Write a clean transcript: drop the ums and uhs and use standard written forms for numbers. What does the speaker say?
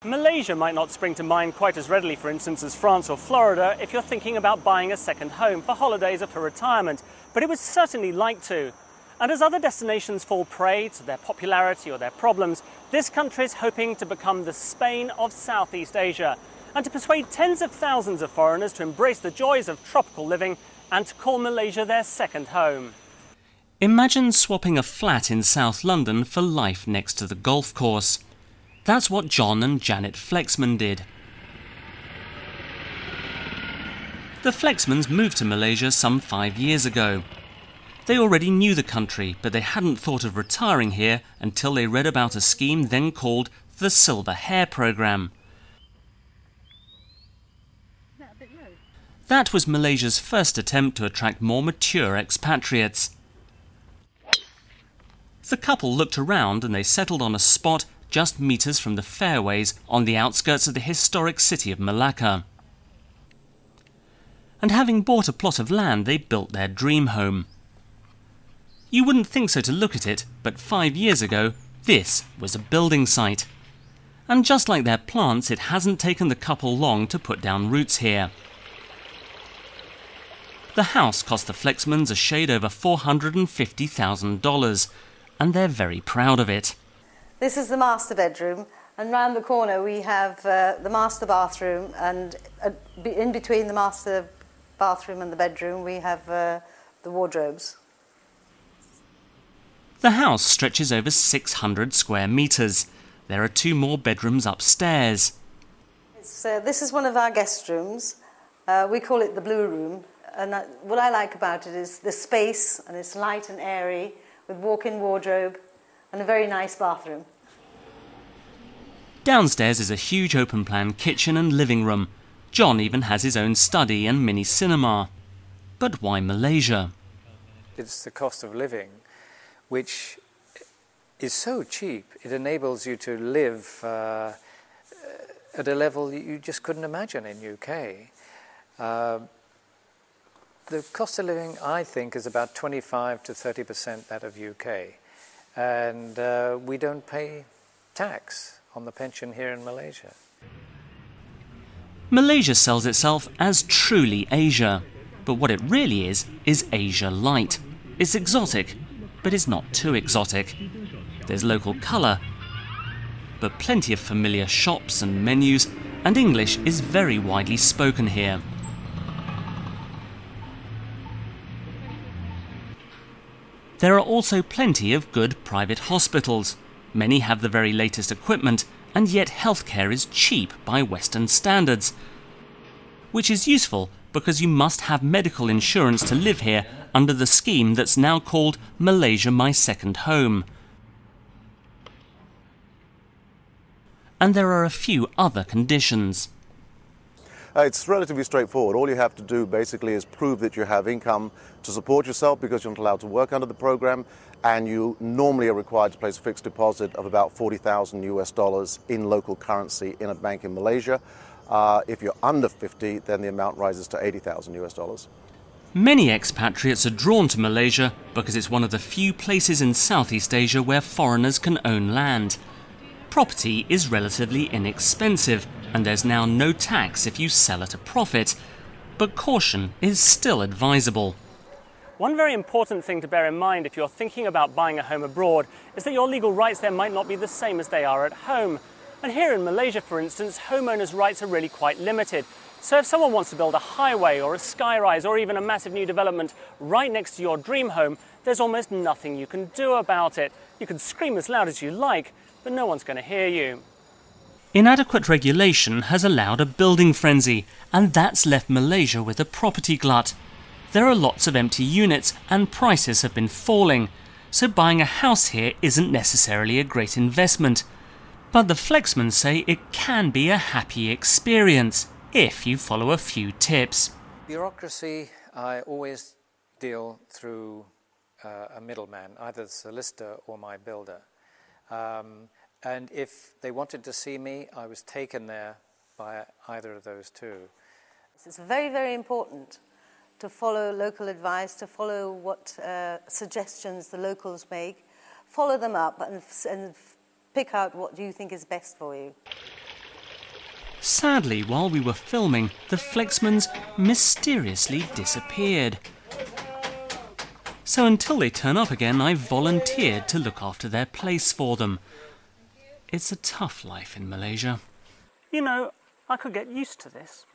Malaysia might not spring to mind quite as readily, for instance, as France or Florida if you're thinking about buying a second home for holidays or for retirement, but it would certainly like to. And as other destinations fall prey to their popularity or their problems, this country is hoping to become the Spain of Southeast Asia and to persuade tens of thousands of foreigners to embrace the joys of tropical living and to call Malaysia their second home. Imagine swapping a flat in South London for life next to the golf course. That's what John and Janet Flexman did. The Flexmans moved to Malaysia some 5 years ago. They already knew the country, but they hadn't thought of retiring here until they read about a scheme then called the Silver Hair Programme. That was Malaysia's first attempt to attract more mature expatriates. The couple looked around and they settled on a spot just metres from the fairways on the outskirts of the historic city of Malacca. And having bought a plot of land, they built their dream home. You wouldn't think so to look at it, but 5 years ago, this was a building site. And just like their plants, it hasn't taken the couple long to put down roots here. The house cost the Flexmans a shade over $450,000, and they're very proud of it. This is the master bedroom, and round the corner we have the master bathroom, and in between the master bathroom and the bedroom we have the wardrobes. The house stretches over 600 square metres. There are 2 more bedrooms upstairs. This is one of our guest rooms. We call it the blue room, and what I like about it is the space, and it's light and airy with walk-in wardrobe and a very nice bathroom. Downstairs is a huge open-plan kitchen and living room. John even has his own study and mini cinema. But why Malaysia? It's the cost of living, which is so cheap. It enables you to live at a level you just couldn't imagine in UK. The cost of living, I think, is about 25 to 30% that of UK. And we don't pay tax on the pension here in Malaysia. Malaysia sells itself as truly Asia, but what it really is Asia light. It's exotic, but it's not too exotic. There's local colour, but plenty of familiar shops and menus, and English is very widely spoken here. There are also plenty of good private hospitals. Many have the very latest equipment, and yet healthcare is cheap by Western standards. Which is useful because you must have medical insurance to live here under the scheme that's now called Malaysia My Second Home. And there are a few other conditions. It's relatively straightforward. All you have to do basically is prove that you have income to support yourself because you're not allowed to work under the program, and you normally are required to place a fixed deposit of about 40,000 US dollars in local currency in a bank in Malaysia. If you're under 50, then the amount rises to 80,000 US dollars. Many expatriates are drawn to Malaysia because it's one of the few places in Southeast Asia where foreigners can own land. Property is relatively inexpensive, and there's now no tax if you sell at a profit, but caution is still advisable. One very important thing to bear in mind if you're thinking about buying a home abroad is that your legal rights there might not be the same as they are at home. And here in Malaysia, for instance, homeowners' rights are really quite limited. So if someone wants to build a highway or a skyrise or even a massive new development right next to your dream home, there's almost nothing you can do about it. You can scream as loud as you like, but no one's going to hear you. Inadequate regulation has allowed a building frenzy, and that's left Malaysia with a property glut. There are lots of empty units and prices have been falling, so buying a house here isn't necessarily a great investment. But the Flexmans say it can be a happy experience if you follow a few tips. Bureaucracy, I always deal through a middleman, either the solicitor or my builder. And if they wanted to see me, I was taken there by either of those two. It's very, very important to follow local advice, to follow what suggestions the locals make, follow them up and pick out what you think is best for you. Sadly, while we were filming, the Flexmans mysteriously disappeared. So until they turn up again, I volunteered to look after their place for them. It's a tough life in Malaysia. You know, I could get used to this.